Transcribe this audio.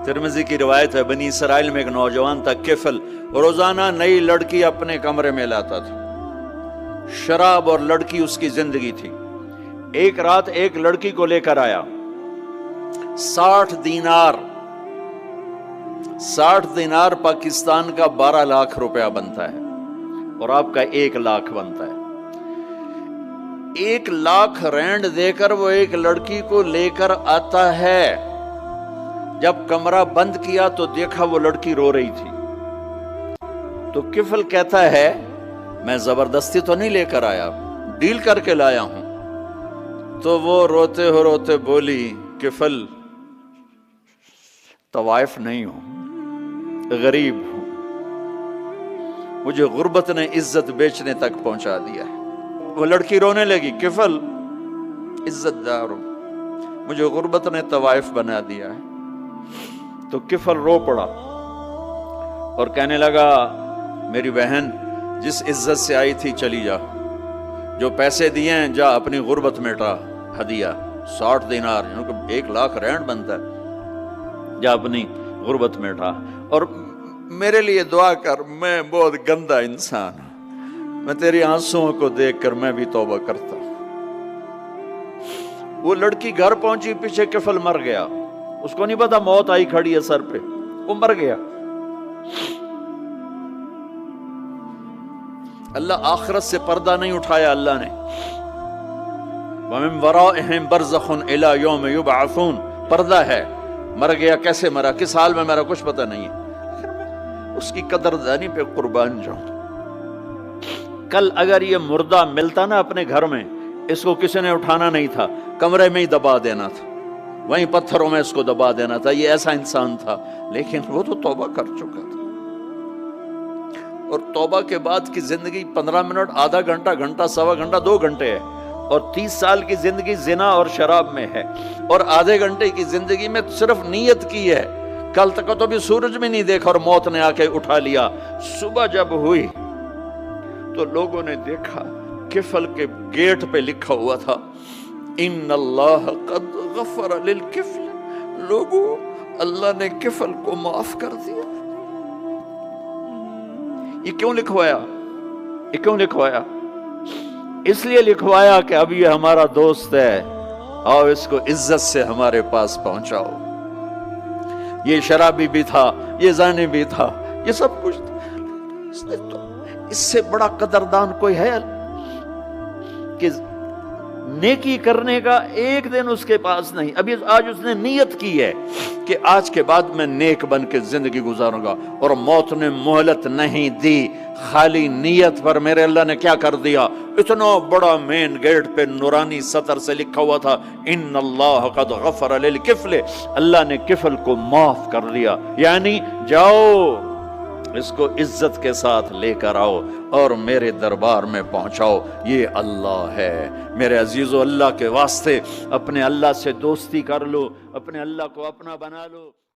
ترمذی کی روایت ہے، بنی اسرائیل میں ایک نوجوان تھا کفل، روزانہ نئی لڑکی اپنے کمرے میں لاتا تھا، شراب اور لڑکی اس کی زندگی تھی۔ ایک رات ایک لڑکی کو لے کر آیا، 60 دینار پاکستان کا 12 لاکھ روپیہ بنتا ہے، اور آپ کا 1 لاکھ بنتا ہے۔ 1 لاکھ رینڈ دے کر وہ ایک لڑکی کو لے کر آتا ہے۔ جب کمرہ بند کیا تو دیکھا وہ لڑکی رو رہی تھی، تو کفل کہتا ہے میں زبردستی تو نہیں لے کر آیا، ڈیل کر کے لایا ہوں۔ تو وہ روتے روتے بولی، کفل طوائف نہیں ہوں، غریب ہوں، مجھے غربت نے عزت بیچنے تک پہنچا دیا ہے۔ وہ لڑکی رونے لگی، کفل عزت دار ہوں، مجھے غربت نے طوائف بنا دیا ہے۔ تو کفل رو پڑا اور کہنے لگا، میری بہن جس عزت سے آئی تھی چلی جا، جو پیسے دیے ہیں جا اپنی غربت مٹا، ہدیہ 60 دینار یعنی کہ 1 لاکھ رینڈ بنتا ہے، جا اپنی غربت مٹا، اور میرے لیے دعا کر، میں بہت گندا انسان ہوں، میں تیری آنسوؤں کو دیکھ کر میں بھی توبہ کرتا ہوں۔ وہ لڑکی گھر پہنچی، پیچھے کفل مر گیا، اس کو نہیں پتا موت آئی کھڑی ہے سر پہ، وہ مر گیا۔ اللہ آخرت سے پردہ نہیں اٹھایا اللہ نے۔ وَمِن وَرَائِهِمْ بَرْزَخٌ إِلَى يَوْمِ يُبْعَثُونَ، پردہ ہے، مر گیا، کیسے مرا، کس حال میں مرا، کچھ پتہ نہیں ہے، اس کی قدردانی پہ قربان جاؤں۔ کل اگر یہ مردہ ملتا نا اپنے گھر میں، اس کو کسی نے اٹھانا نہیں تھا، کمرے میں ہی دبا دینا تھا، وہیں پتھروں میں اس کو دبا دینا تھا، یہ ایسا انسان تھا، لیکن وہ تو توبہ کر چکا تھا۔ اور توبہ کے بعد کی زندگی 15 منٹ، آدھا گھنٹہ، گھنٹہ، سوا گھنٹہ، 2 گھنٹے ہے، اور 30 سال کی زندگی زنا اور شراب میں ہے، اور آدھے گھنٹے کی زندگی میں صرف نیت کی ہے۔ کل تک تو بھی سورج میں نہیں دیکھا اور موت نے آ کے اٹھا لیا۔ صبح جب ہوئی تو لوگوں نے دیکھا کفل کے گیٹ پہ لکھا ہوا تھا، ان اللہ قد غفر للکفل، لوگوں اللہ نے کفل کو معاف کر دیا۔ یہ کیوں لکھوایا؟ یہ کیوں لکھوایا؟ اس لیے لکھوایا کہ اب یہ ہمارا دوست ہے، اور اس کو عزت سے ہمارے پاس پہنچاؤ۔ یہ شرابی بھی تھا، یہ زانی بھی تھا، یہ سب کچھ تھا۔ اس سے بڑا قدردان کوئی ہے کہ نیکی کرنے کا ایک دن اس کے پاس نہیں؟ ابھی آج اس نے نیت کی ہے کہ آج کے بعد میں نیک بن کے زندگی گزاروں گا، اور موت نے مہلت نہیں دی۔ خالی نیت پر میرے اللہ نے کیا کر دیا، اتنا بڑا مین گیٹ پہ نورانی سطر سے لکھا ہوا تھا، ان اللہ قد غفر للکفل، اللہ نے کفل کو معاف کر دیا۔ یعنی جاؤ اس کو عزت کے ساتھ لے کر آؤ اور میرے دربار میں پہنچاؤ، یہ اللہ ہے۔ میرے عزیزو، اللہ کے واسطے اپنے اللہ سے دوستی کر لو، اپنے اللہ کو اپنا بنا لو۔